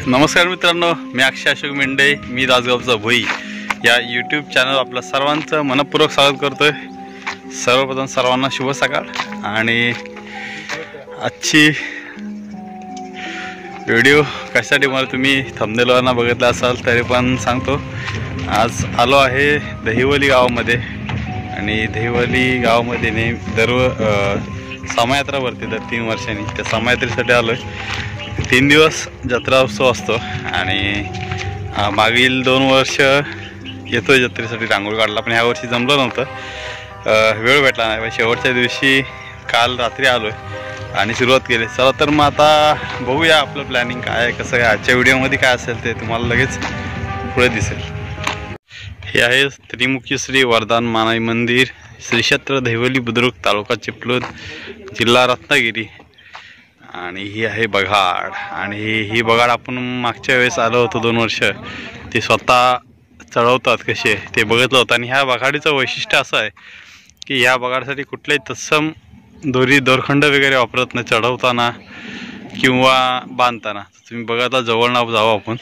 नमस्कार मित्रांनो, मी अक्षय अशोक मेंढे, मी राजगावचा भोई या यूट्यूब चॅनल आपलं सर्वांचं मनपूर्वक स्वागत करतोय। सर्वप्रथम सर्वांना शुभ सकाळ। आणि आजची व्हिडिओ कशासाठी मला तुम्ही थंबनेलवरनं बघितला असाल तरी पण सांगतो। आज आलो आहे दहिवली गावामध्ये आणि दहिवली गावामध्ये समायात्रा भरते दर 3 वर्षांनी। त्या समायात्रेसाठी आलो आहे। 3 दिवस जत्रा उत्सव असतो आणि मागील 2 वर्ष येतोय जत्रेसाठी रांगोळी काढला, पण ह्या वर्षी जमलं नव्हतं, वेळ भेटला नाही। शेवटच्या दिवशी काल रात्री आलोय आणि सुरुवात केली। चला तर मग आता बघूया आपलं प्लॅनिंग काय आहे, कसं आहे। आजच्या व्हिडिओमध्ये काय असेल ते तुम्हाला लगेच पुढे दिसेल। हे आहे त्रिमुखी श्री वरदान मानाई मंदिर, श्री क्षेत्र दहिवली बुद्रुक, तालुका चिपळूण, जिल्हा रत्नागिरी। आणि ही आहे बगाड। आणि ही बगाड आपण मागच्या वेळेस आलो होतो 2 वर्ष, ते स्वतः चढवतात कसे ते बघितलं होतं। आणि ह्या बगाडीचं वैशिष्ट्य असं आहे की ह्या बगाडसाठी कुठल्याही तत्सम दोरखंड वगैरे वापरत नाही चढवताना किंवा बांधताना। तुम्ही बघायला जवळ ना जाऊ आपण।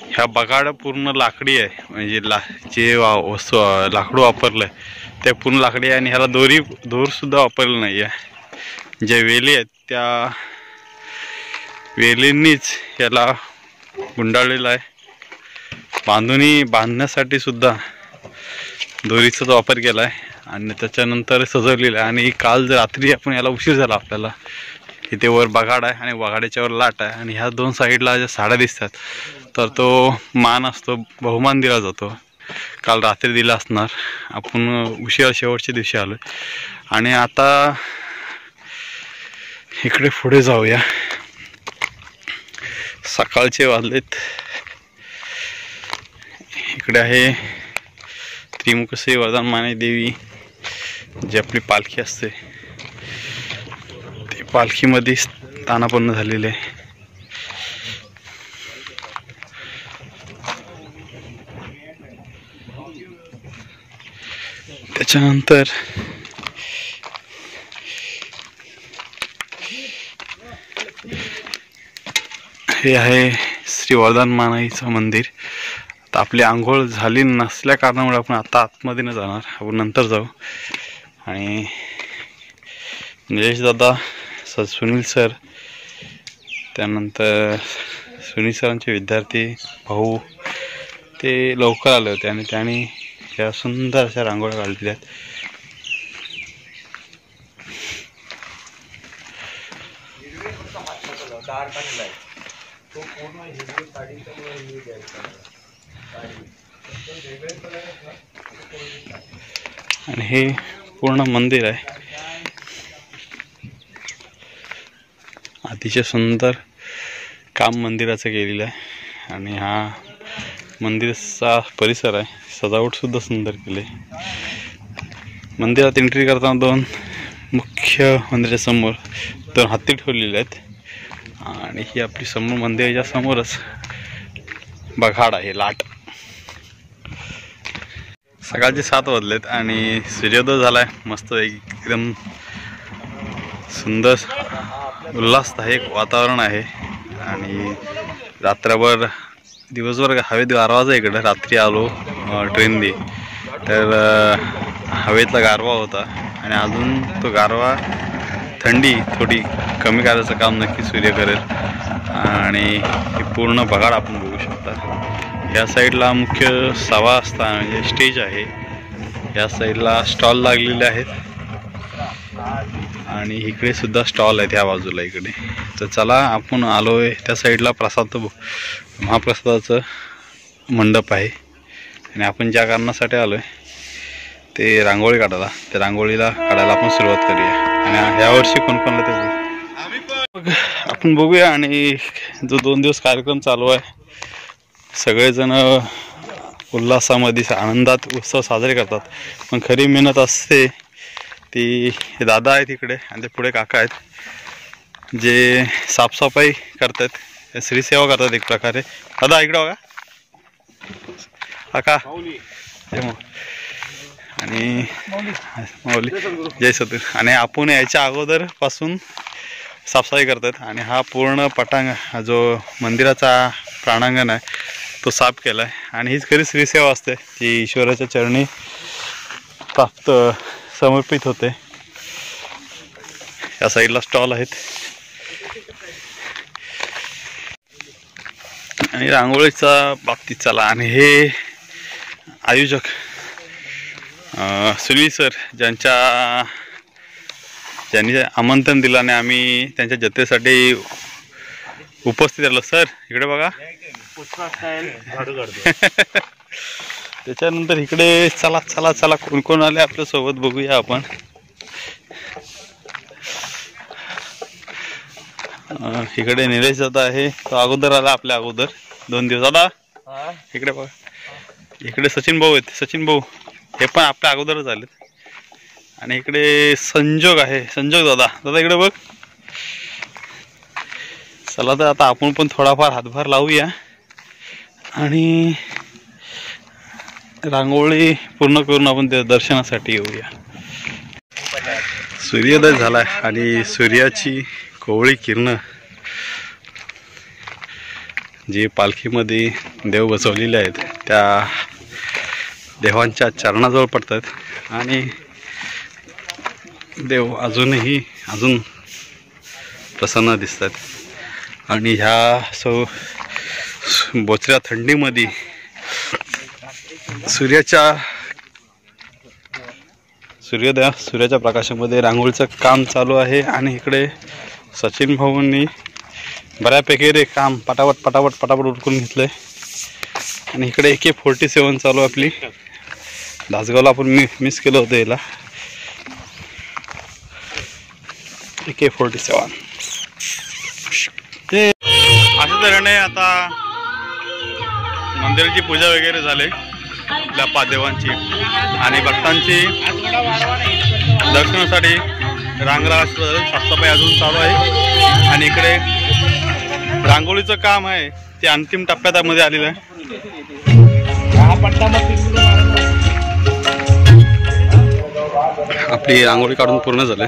ह्या बगाड पूर्ण लाकडी आहे, म्हणजे जे लाकडू वापरलं आहे ते पूर्ण लाकडी आहे। आणि ह्याला दोरसुद्धा वापरलं नाही आहे। ज्या वेली आहेत त्या वेलींनीच याला गुंडाळलेला आहे। बांधण्यासाठी सुद्धा दोरीचा वापर केला आहे आणि त्याच्यानंतर सजवलेला आहे। आणि काल रात्री आपण याला उशीर झाला, आपल्याला इथे वर बगाड आहे आणि बगाडीच्यावर लाट आहे आणि ह्या 2 साईडला ज्या साड्या दिसतात तर तो मान असतो, बहुमान दिला जातो। काल रात्री दिला असणार, आपण उशिरा शेवटच्या दिवशी आलो। आणि आता इकडे पुढे जाऊया। सकाळचे वाजलेत। इकडे आहे त्रिमुख श्री वरदान मानाई देवी, जी आपली पालखी असते ते पालखीमध्ये स्थानापन्न झालेले आहे। त्याच्यानंतर हे आहे श्री वरदान मानाईचं मंदिर। आता आपली आंघोळ झाली नसल्या कारणामुळे आपण आता आतमध्ये न जाणार, आपण नंतर जाऊ। आणि निलेश दादा, सुनील सर, त्यानंतर सुनील सरांचे विद्यार्थी भाऊ ते लवकर आले होते आणि त्यांनी ह्या सुंदर अशा रांगोळ्या काढलेल्या आहेत। आणि हे पूर्ण मंदिर आहे, अतिशय सुंदर काम मंदिराचं केलेलं आहे। आणि हा मंदिराचा परिसर आहे, सजावट सुद्धा सुंदर केले। मंदिरात एंट्री करताना 2 मुख्य मंदिराच्या समोर 2 हत्ती ठेवलेले आहेत। आणि ही आपली समोर मंदिराच्या समोरच बगाड आहे, लाट। सकाळचे 7 वाजलेत आणि सूर्योदय झालाय। मस्त एकदम सुंदर उल्हासदायक वातावरण आहे। आणि रात्रभर दिवसभर हवेत गारवा आहे। इकडे रात्री आलो ट्रेनने तर हवेतला गारवा होता आणि अजून तो गारवा थंडी थोडी कमी करायचं काम नक्की सूर्य करेल। आणि हे पूर्ण बगाड आपण बघू शकता। या साईडला मुख्य सभास्थान म्हणजे स्टेज आहे, या साईडला स्टॉल लागलेले आहेत आणि इकडे सुद्धा स्टॉल आहेत ह्या बाजूला इकडे। तर चला आपण आलोय त्या साईडला महाप्रसादाचं मंडप आहे। आणि आपण ज्या कारणासाठी आलोय ते रांगोळी काढायला, त्या रांगोळीला काढायला आपण सुरुवात करूया। आणि यावर्षी कोण ते आपण बघूया। आणि जो 2 दिवस कार्यक्रम चालू आहे, सगळेजण उल्हासामध्ये आनंदात उत्सव साजरे करतात, पण खरी मेहनत असते ती हे दादा आहेत इकडे आणि ते पुढे काका आहेत जे साफसफाई करतात, श्रीसेवा करतात एक प्रकारे। दादा इकडे बघा, काका आणि माऊली, जय सद्गुरू। आणि आपण याच्या अगोदर पासून साफसफाई करतात आणि हा पूर्ण पटांगण जो मंदिराचा प्रांगण आहे तो साफ केला आहे आणि हीच खरी श्रीसेवा असते जी ईश्वराच्या चरणी प्राप्त समर्पित होते. या साईडला स्टॉल आहेत आणि रांगोळीचा बाबतीत चला आणि हे आयोजक सुनील सर ज्यांनी आमंत्रण दिलं आणि आम्ही त्यांच्या जत्रेसाठी उपस्थित राहिलो. सर इकडे बघा. त्याच्यानंतर इकडे चला चला चला कोण कोण आले आपल्या सोबत बघूया आपण. इकडे निलेश दादा आहे, तो अगोदर आला आपल्या अगोदर 2 दिवस. दादा इकडे बघा. इकडे सचिन भाऊ आहेत, सचिन भाऊ हे पण आपल्या अगोदरच आलेत. आणि इकडे संजोग आहे, संजोग दादा. दादा इकडे बघ. चला तर आता आपण पण थोडाफार हातभार लावूया आणि रांगोळी पूर्ण करून आपण त्या दर्शनासाठी येऊया. सूर्योदय झालाय आणि सूर्याची कोवळी किरण जी पालखीमध्ये देव बसवलेले आहेत त्या देवांच्या चरणाजवळ पडतात आणि देव अजून प्रसन्न दिसतात. आणि ह्या बोचऱ्या थंडीमध्ये सूर्याच्या प्रकाशामध्ये रांगोळीचं काम चालू आहे. आणि इकडे सचिन भाऊंनी बऱ्यापैकी रे काम पटापट उरकून घेतलंय. आणि इकडे AK-47 चालू आपली. दासगावला आपण मिस केलं होतं याला. AK-47 ते अशा तऱ्हेने आता मंदिराची पूजा वगैरे झाली आपल्या पादेवांची आणि भक्तांची दर्शनासाठी रांगराज साफसफाई अजून चालू आहे. आणि इकडे रांगोळीचं काम आहे ते अंतिम टप्प्यामध्ये आलेलं आहे. आपली रांगोळी काढून पूर्ण झाले.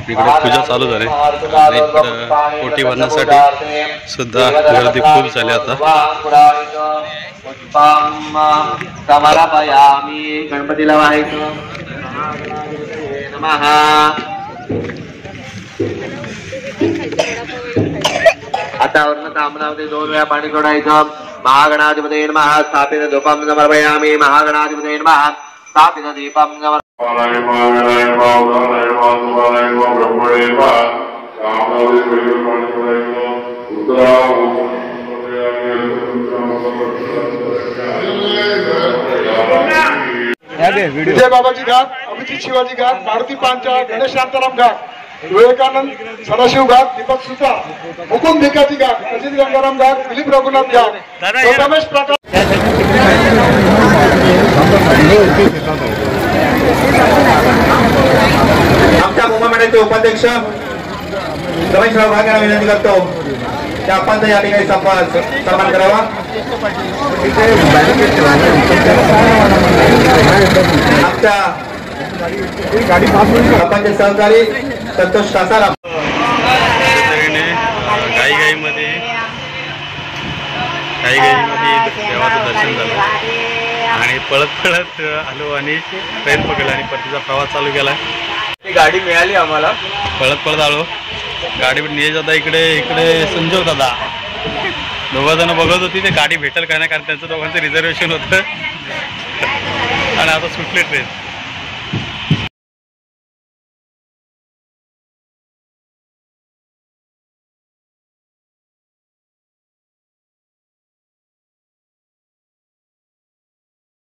इकडे पूजा चालू झाली आणि इकडं ओटी भरण्यासाठी सुद्धा गर्दी खूप झाली. आता गणपतीला व्हायचं. आता वर्ण तांबणामध्ये 2 वेळा पाणी सोडायचं. महागणाधिपतये नमः. स्थापित धूपं समर्पयामि. महागणाधिपतये नमः. स्थापित दीपं समर्पयामि. विजय बाबाजी घाट, अभिजित शिवाजी घाट, मारुती पांचाळ, गणेश शांताराम घाट, विवेकानंद सदाशिव घाट, दीपक सुता, मुकुंद भिकाजी घाट, अजित गंगाराम घाट, दिलीप रघुनाथ घाट, रमेश प्रकाश. आमच्या मुंबईचे उपाध्यक्ष रमेश राव घाट यांना विनंती करतो की आपण या ठिकाणी सन्मान करावा. आमच्या सरपंच सहकारी संतोष कासाराम. घाईघाईमध्ये देवाचं दर्शन झालं आणि पळत आलो आणि ट्रेन पकडला आणि परतीचा प्रवास चालू केला. ती गाडी मिळाली आम्हाला. पळत आलो. गाडी निलेश दादा इकडे संजोग दादा 2 जण बघत होती ते गाडी भेटेल का नाही, कारण त्यांचं दोघांचं रिझर्वेशन होतं आणि आता सुटले ट्रेन.